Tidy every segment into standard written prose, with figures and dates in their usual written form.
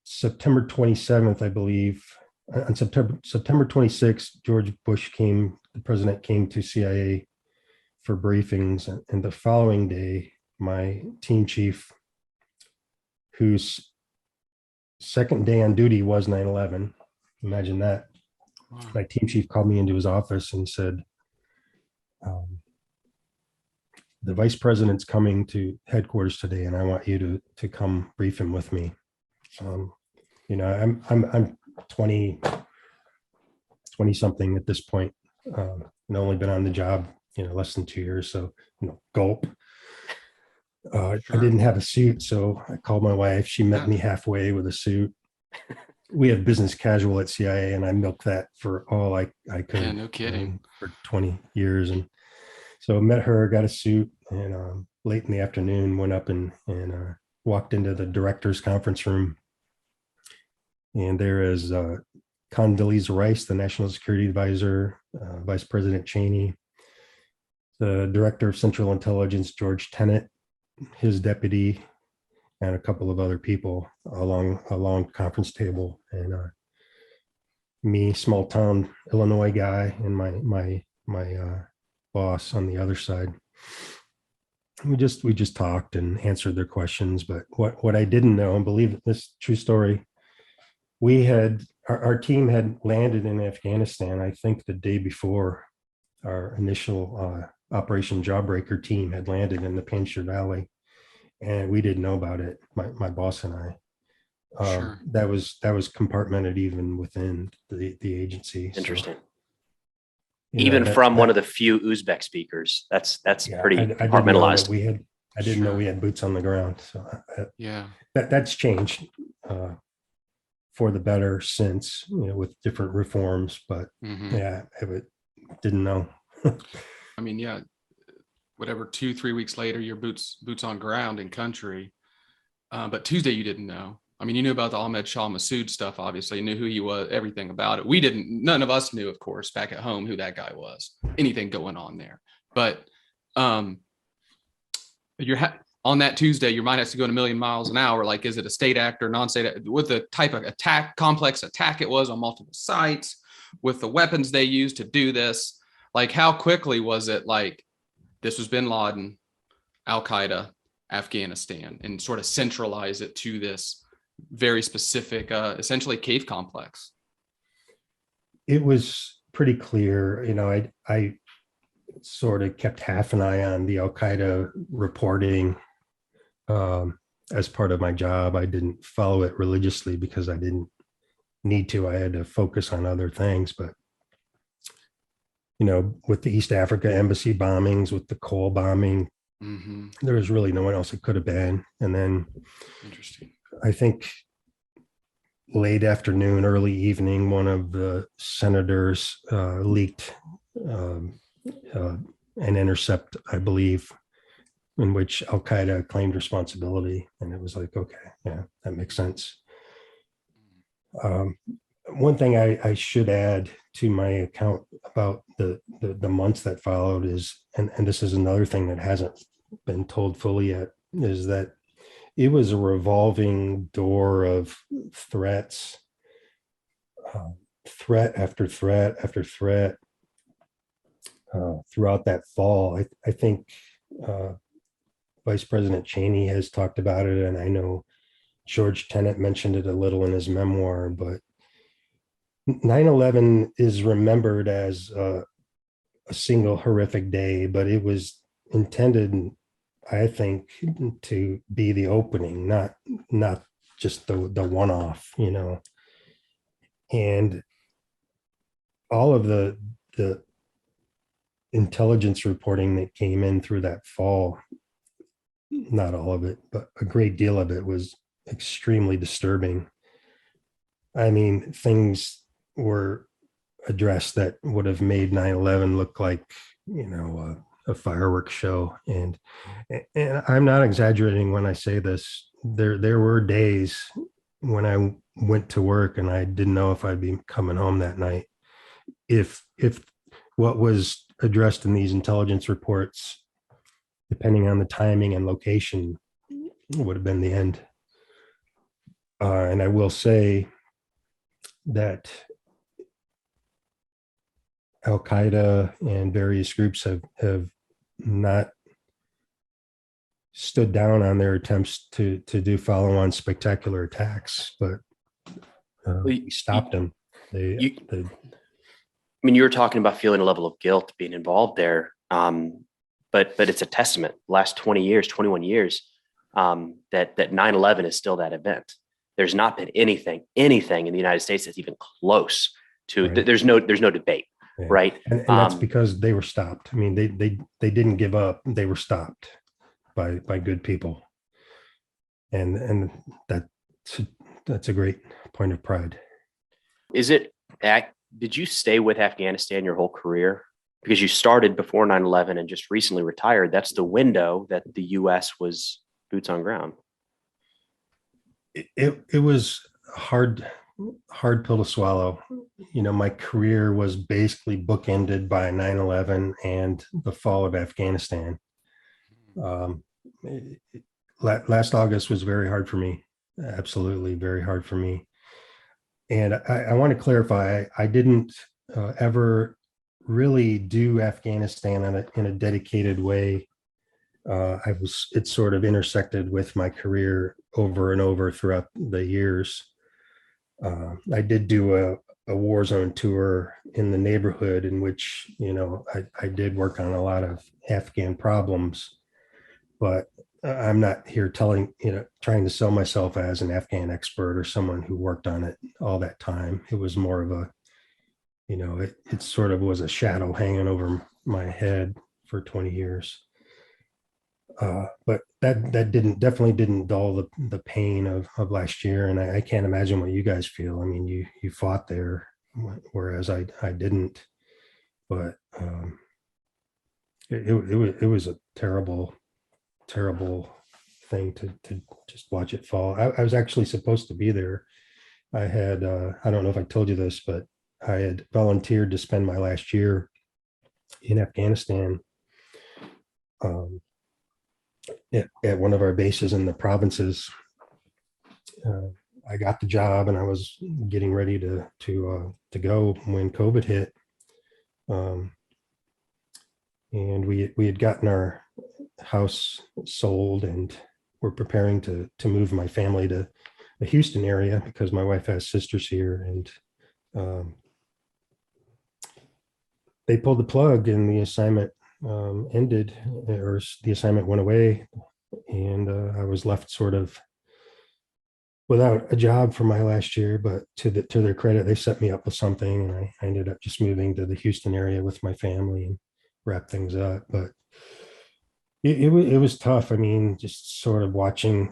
September 27th, I believe, on September 26th, George Bush the president came to CIA for briefings. And the following day, my team chief, whose second day on duty was 9/11, imagine that. Wow. My team chief called me into his office and said, the vice president's coming to headquarters today, and I want you to come brief him with me. I'm 20 something at this point, and only been on the job, less than 2 years. So, gulp. Sure. I didn't have a suit, so I called my wife. She met me halfway with a suit. We have business casual at CIA, and I milked that for all I could. Yeah, no kidding. For 20 years. And so I met her, got a suit, and late in the afternoon went up and walked into the director's conference room. And there is Condoleezza Rice, the National Security Advisor, Vice President Cheney, the Director of Central Intelligence, George Tenet, his deputy, and a couple of other people along a long conference table. And me, small town Illinois guy, and my boss on the other side. We just talked and answered their questions. But what I didn't know, and believe this true story, our team had landed in Afghanistan, I think the day before our initial Operation Jawbreaker team had landed in the Panjshir Valley, and we didn't know about it. My boss and I. Sure. That was compartmented even within the agency. Interesting. So, even from one of the few Uzbek speakers, that's pretty compartmentalized. I didn't know we had boots on the ground. So that's changed for the better since, with different reforms. But I didn't know. I mean, whatever, 2-3 weeks later, your boots on ground in country. But Tuesday you didn't know. I mean, you knew about the Ahmed Shah Massoud stuff, obviously. You knew who he was, everything about it. We didn't, none of us knew, of course, back at home, who that guy was, anything going on there. But on that Tuesday, your mind has to go a million miles an hour. Like, is it a state actor, non-state actor, with the type of complex attack it was on multiple sites, with the weapons they used to do this? Like, how quickly was it like, this was bin Laden, Al-Qaeda, Afghanistan, and sort of centralize it to this very specific, essentially cave complex? It was pretty clear. I sort of kept half an eye on the Al-Qaeda reporting as part of my job. I didn't follow it religiously because I didn't need to. I had to focus on other things. But, with the East Africa embassy bombings, with the Cole bombing, there was really no one else it could have been. And then interesting. I think late afternoon, early evening, one of the senators leaked an intercept, I believe, in which Al-Qaeda claimed responsibility. And it was like, okay, yeah, that makes sense. One thing I should add to my account about the months that followed is, and this is another thing that hasn't been told fully yet, is that it was a revolving door of threats, threat after threat after threat throughout that fall. I think Vice President Cheney has talked about it, and I know George Tenet mentioned it a little in his memoir, but 9/11 is remembered as a single horrific day, but it was intended, I think, to be the opening, not just the one-off, and all of the intelligence reporting that came in through that fall, not all of it, but a great deal of it was extremely disturbing. I mean, things were addressed that would have made 9/11 look like, a fireworks show. And I'm not exaggerating when I say this. There were days when I went to work and I didn't know if I'd be coming home that night. If what was addressed in these intelligence reports, depending on the timing and location, would have been the end. And I will say that Al Qaeda and various groups have not stood down on their attempts to do follow-on spectacular attacks, but we stopped them. I mean, you were talking about feeling a level of guilt being involved there, but it's a testament. The last 20 years, 21 years, that 9/11 is still that event. There's not been anything in the United States that's even close to. Right. There's no debate, yeah. right? And that's because they were stopped. I mean, they didn't give up. They were stopped by good people, and that's a great point of pride. Did you stay with Afghanistan your whole career? Because you started before 9/11 and just recently retired. That's the window that the U.S. was boots on ground. It was hard pill to swallow. You know, my career was basically bookended by 9/11 and the fall of Afghanistan. Last August was very hard for me. Absolutely very hard for me. And I want to clarify, I didn't ever really do Afghanistan in a dedicated way. It sort of intersected with my career over and over throughout the years. I did do a war zone tour in the neighborhood in which, you know, I did work on a lot of Afghan problems, but I'm not here trying to sell myself as an Afghan expert or someone who worked on it all that time. It was more of a, you know, it sort of was a shadow hanging over my head for 20 years. But that definitely didn't dull the pain of last year. And I can't imagine what you guys feel. I mean, you fought there, whereas I didn't, but it was a terrible thing to just watch it fall. I was actually supposed to be there. I had, I don't know if I told you this, but I had volunteered to spend my last year in Afghanistan at one of our bases in the provinces. I got the job and I was getting ready to go when COVID hit. And we had gotten our house sold and we're preparing to move my family to the Houston area because my wife has sisters here, and they pulled the plug and the assignment ended, or the assignment went away, and I was left sort of without a job for my last year. But to their credit, they set me up with something, and I ended up just moving to the Houston area with my family and wrap things up. But it was tough. I mean, just sort of watching.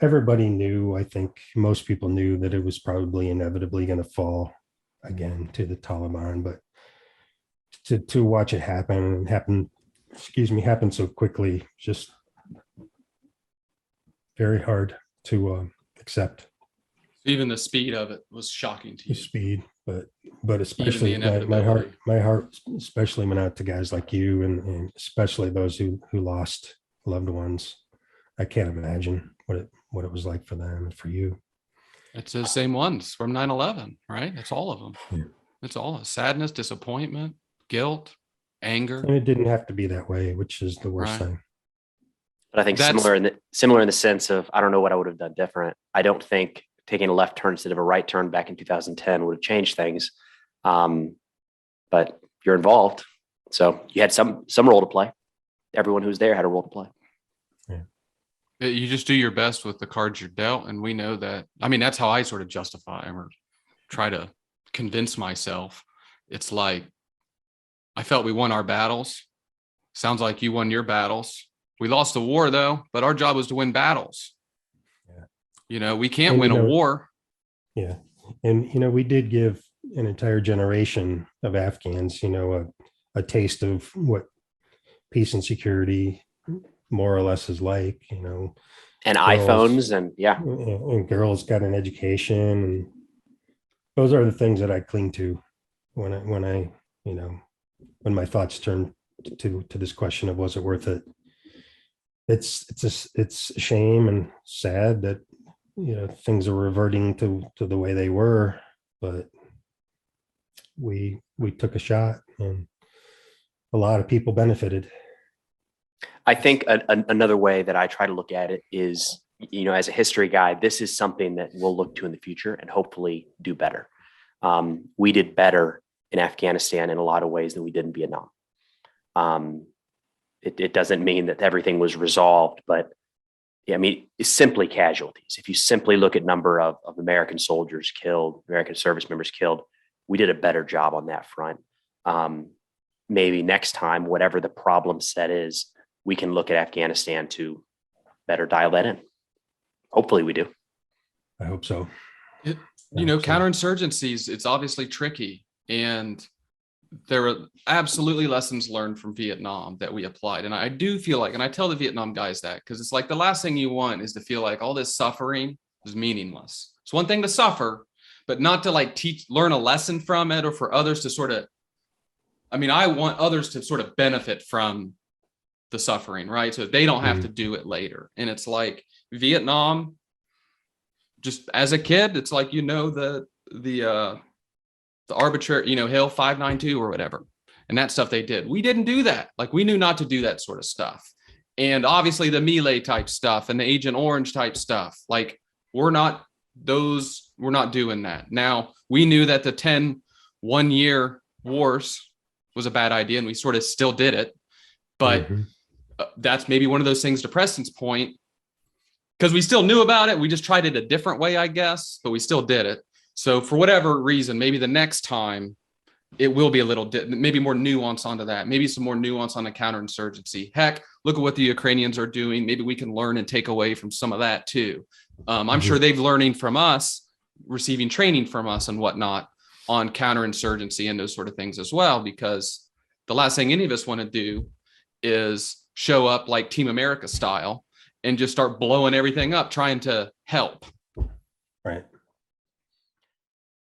Everybody knew. I think most people knew that it was probably inevitably going to fall again to the Taliban. But to watch it happen so quickly, just very hard to accept. Even the speed of it was shocking to you. The speed, but especially my heart especially went out to guys like you, and especially those who lost loved ones. I can't imagine what it was like for them and for you. It's the same ones from 9/11, right? It's all of them. Yeah. It's all sadness, disappointment, guilt, anger. And it didn't have to be that way, which is the worst thing. But I think similar in the sense of, I don't know what I would have done different. I don't think taking a left turn instead of a right turn back in 2010 would have changed things. But you're involved. So you had some role to play. Everyone who's there had a role to play. Yeah. You just do your best with the cards you're dealt. And we know that. I mean, that's how I sort of justify or try to convince myself. It's like, I felt we won our battles. Sounds like you won your battles. We lost the war though, but our job was to win battles. Yeah. You know, we can't win a war. Yeah. And, you know, we did give an entire generation of Afghans, you know, a taste of what peace and security more or less is like, you know. And iPhones and girls got an education. And those are the things that I cling to when I, you know, when my thoughts turn to this question of, was it worth it? It's a shame and sad that things are reverting to the way they were, but we took a shot, and a lot of people benefited. I think another way that I try to look at it is, as a history guy, this is something that we'll look to in the future and hopefully do better. We did better in Afghanistan in a lot of ways than we did in Vietnam. It doesn't mean that everything was resolved, but it's simply casualties. If you simply look at number of American soldiers killed, American service members killed, we did a better job on that front. Maybe next time, whatever the problem set is, we can look at Afghanistan to better dial that in. Hopefully we do. I hope so. Counterinsurgencies, it's obviously tricky. And there are absolutely lessons learned from Vietnam that we applied. And I do feel like, and I tell the Vietnam guys that, because it's like the last thing you want is to feel like all this suffering is meaningless. It's one thing to suffer, but not to learn a lesson from it, or for others to sort of, I want others to sort of benefit from the suffering, right? So they don't have to do it later. And it's like Vietnam, just as a kid, it's like, the arbitrary, Hill 592 or whatever. And that stuff they did. We didn't do that. Like, we knew not to do that sort of stuff. And obviously the melee type stuff and the Agent Orange type stuff, like, we're not doing that. Now, we knew that the 10 1-year wars was a bad idea, and we sort of still did it. But that's maybe one of those things, to Preston's point, because we still knew about it. We just tried it a different way, I guess, but we still did it. So for whatever reason, maybe the next time it will be a little, maybe more nuance onto that. Maybe some more nuance on the counterinsurgency. Heck, look at what the Ukrainians are doing. Maybe we can learn and take away from some of that too. I'm sure they've learning from us, receiving training from us and whatnot on counterinsurgency and those sort of things as well, because the last thing any of us want to do is show up like Team America style and just start blowing everything up, trying to help. Right.